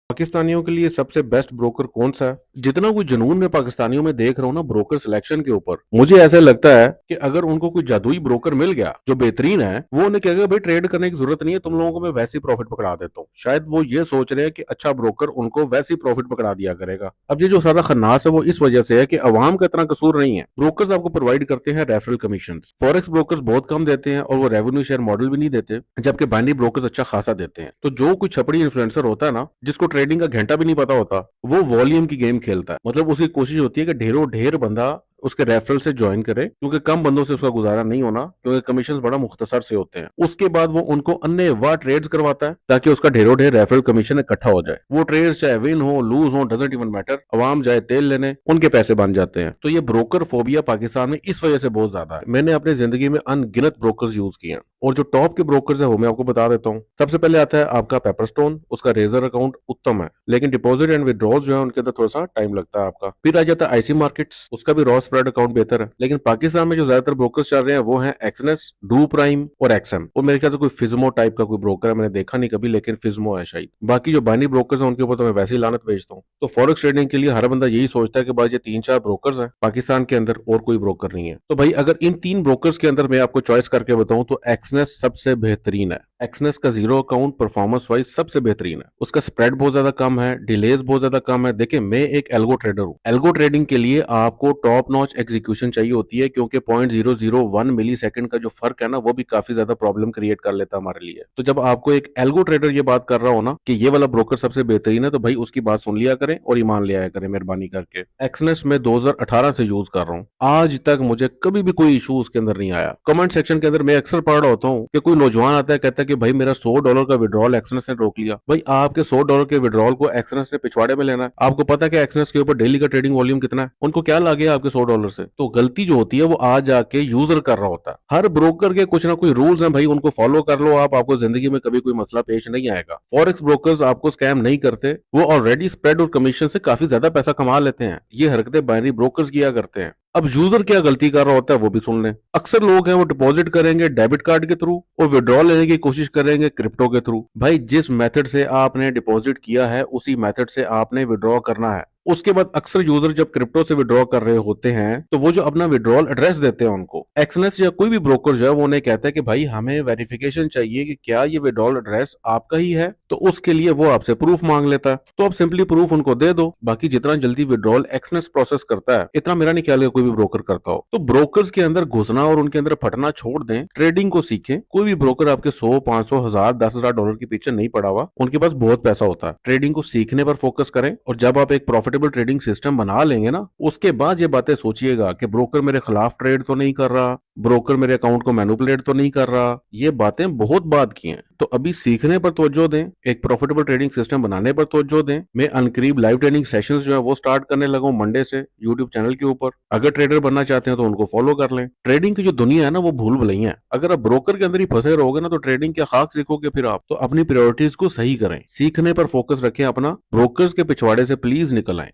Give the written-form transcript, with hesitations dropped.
पाकिस्तानियों के लिए सबसे बेस्ट ब्रोकर कौन सा है? जितना कोई जुनून में पाकिस्तानियों में देख रहा हूँ ना ब्रोकर सिलेक्शन के ऊपर, मुझे ऐसा लगता है कि अगर उनको कोई जादुई ब्रोकर मिल गया जो बेहतरीन है, वो उन्हें कहेगा भाई ट्रेड करने की जरूरत नहीं है, तुम लोगों को मैं वैसे ही प्रॉफिट पकड़ा देता हूँ। शायद वो ये सोच रहे हैं कि अच्छा ब्रोकर उनको वैसे ही प्रॉफिट पकड़ा दिया करेगा। अब ये जो सारा खन्नास है वो इस वजह से है कि अवाम का इतना कसूर नहीं है। ब्रोकर्स आपको प्रोवाइड करते हैं रेफरल कमीशन। फॉरेक्स ब्रोकर्स बहुत कम देते हैं और वो रेवेन्यू शेयर मॉडल भी नहीं देते, जबकि बाइनरी ब्रोकर्स अच्छा खासा देते हैं। तो जो कोई छपड़ी इन्फ्लुएंसर होता है ना, जिसको ट्रेडिंग का घंटा भी नहीं पता होता, वो वॉल्यूम की गेम खेलता है। मतलब उसकी कोशिश होती है कि ढेरों ढेर बंदा उसके रेफरल से ज्वाइन करे, क्योंकि कम बंदों से उसका गुजारा नहीं होना, क्योंकि कमीशन बड़ा मुख्तसर से होते हैं। उसके बाद वो उनको अन्य वाह ट्रेड्स करवाता है ताकि उसका ढेरों ढेर रेफरल कमीशन इकट्ठा हो जाए। वो ट्रेड चाहे विन हो लूज हो डजंट इवन मैटर, अवाम जाए तेल लेने, उनके पैसे बन जाते हैं। तो ये ब्रोकर फोबिया पाकिस्तान में इस वजह से बहुत ज्यादा है। मैंने अपनी जिंदगी में अनगिनत ब्रोकर्स यूज किए हैं, और जो टॉप के ब्रोकर्स है वो मैं आपको बता देता हूँ। सबसे पहले आता है आपका पेपरस्टोन। उसका रेजर अकाउंट उत्तम है, लेकिन डिपॉजिट एंड विड्रॉल जो है उनके अंदर थोड़ा सा टाइम लगता है आपका। फिर आ जाता है आईसी मार्केट्स। उसका भी रॉ स्प्रेड अकाउंट बेहतर है, लेकिन पाकिस्तान में जो ज्यादातर ब्रोकर्स चल रहे हैं वो है एक्सनेस, डू प्राइम और एक्सएम। और मेरे ख्याल से कोई फिज्मो टाइप का कोई ब्रोकर है, मैंने देखा नहीं कभी, लेकिन फिज्मो है शायद। बाकी जो बाइनरी ब्रोकर्स हैं उनके ऊपर तो मैं वैसे ही लानत भेजता हूँ। तो फॉरेक्स ट्रेडिंग के लिए हर बंदा यही सोचता है कि भाई ये तीन चार ब्रोकर्स हैं पाकिस्तान के अंदर, और कोई ब्रोकर नहीं है। तो भाई अगर इन तीन ब्रोकर्स के अंदर मैं आपको चॉइस करके बताऊं तो एक्सनेस सबसे बेहतरीन है। एक्सनेस का जीरो अकाउंट परफॉर्मेंस वाइज सबसे बेहतरीन है। उसका स्प्रेड बहुत ज्यादा कम है, डिलेज बहुत ज्यादा कम है। देखिए मैं एक एल्गो ट्रेडर हूँ। एल्गो ट्रेडिंग के लिए आपको टॉप नॉच एग्जीक्यूशन चाहिए होती है, क्योंकि 0.001 मिली सेकंड का जो फर्क है ना, वो भी काफी ज्यादा प्रॉब्लम क्रिएट कर लेता है हमारे लिए। तो जब आपको एक एल्गो ट्रेडर ये बात कर रहा हो ना कि ये वाला ब्रोकर सबसे बेहतरीन है, तो भाई उसकी बात सुन लिया करें और ईमान ले आया करें मेहरबानी करके। एक्सनेस में 2018 से यूज कर रहा हूँ, आज तक मुझे कभी भी कोई इशू उसके अंदर नहीं आया। कमेंट सेक्शन के अंदर मैं अक्सर पढ़ रहा होता हूँ कि कोई नौजवान आता है, कहता है कि भाई मेरा $100 का विड्रॉल एक्सनेस ने रोक लिया। भाई आपके $100 के विड्रॉल को एक्सनेस ने पिछवाड़े में लेना है। आपको पता है कि एक्सनेस के ऊपर डेली का ट्रेडिंग वॉल्यूम कितना है, उनको क्या लगे आपके $100 से। तो गलती जो होती है वो आज जाके यूजर कर रहा होता है। हर ब्रोकर के कुछ ना कुछ रूल्स हैं भाई, उनको फॉलो कर लो आप, आपको जिंदगी में कभी कोई मसला पेश नहीं आएगा। फॉरेक्स ब्रोकर्स आपको स्कैम नहीं करते, वो ऑलरेडी स्प्रेड और कमीशन से काफी ज्यादा पैसा कमा लेते हैं। ये हरकतें बाइनरी ब्रोकर्स किया करते हैं। अब यूजर क्या गलती कर रहा होता है वो भी सुन लें। अक्सर लोग हैं वो डिपॉजिट करेंगे डेबिट कार्ड के थ्रू और विड्रॉल लेने की कोशिश करेंगे क्रिप्टो के थ्रू। भाई जिस मेथड से आपने डिपॉजिट किया है उसी मेथड से आपने विड्रॉ करना है। उसके बाद अक्सर यूजर जब क्रिप्टो से विड्रॉ कर रहे होते हैं तो वो जो अपना विड्रॉल एड्रेस देते हैं उनको एक्सनेस या कोई भी ब्रोकर जो है वो उन्हें कहता है कि भाई हमें वेरिफिकेशन चाहिए कि क्या ये विड्रॉल एड्रेस आपका ही है। तो उसके लिए वो आपसे प्रूफ मांग लेता है, तो आप सिंपली प्रूफ उनको दे दो। बाकी जितना जल्दी विड्रॉल एक्सनेस प्रोसेस करता है इतना मेरा नहीं ख्याल है कोई भी ब्रोकर करता हो। तो ब्रोकर्स के अंदर घुसना और उनके अंदर फटना छोड़ दें, ट्रेडिंग को सीखें। कोई भी ब्रोकर आपके 100, 500, 1000, $10,000 के पीछे नहीं पड़ा हुआ, उनके पास बहुत पैसा होता है। ट्रेडिंग को सीखने पर फोकस करें, और जब आप एक प्रॉफिटेबल ट्रेडिंग सिस्टम बना लेंगे ना, उसके बाद ये बातें सोचिएगा कि ब्रोकर मेरे खिलाफ ट्रेड तो नहीं कर रहा, ब्रोकर मेरे अकाउंट को मैनिपुलेट तो नहीं कर रहा। ये बातें बहुत बात की हैं। तो अभी सीखने पर तवज्जो दें, एक प्रॉफिटेबल ट्रेडिंग सिस्टम बनाने पर तवज्जो दें। मैं अनकरीब लाइव ट्रेडिंग सेशंस जो है वो स्टार्ट करने लगा हूं मंडे से यूट्यूब चैनल के ऊपर। अगर ट्रेडर बनना चाहते हैं तो उनको फॉलो कर लें। ट्रेडिंग की जो दुनिया है ना वो भूल भुलैया है। अगर आप ब्रोकर के अंदर ही फंसे रहोगे ना तो ट्रेडिंग क्या खाक सीखोगे फिर आप। तो अपनी प्रायोरिटीज को सही करें, सीखने पर फोकस रखें अपना, ब्रोकर्स के पिछवाड़े से प्लीज निकल आएं।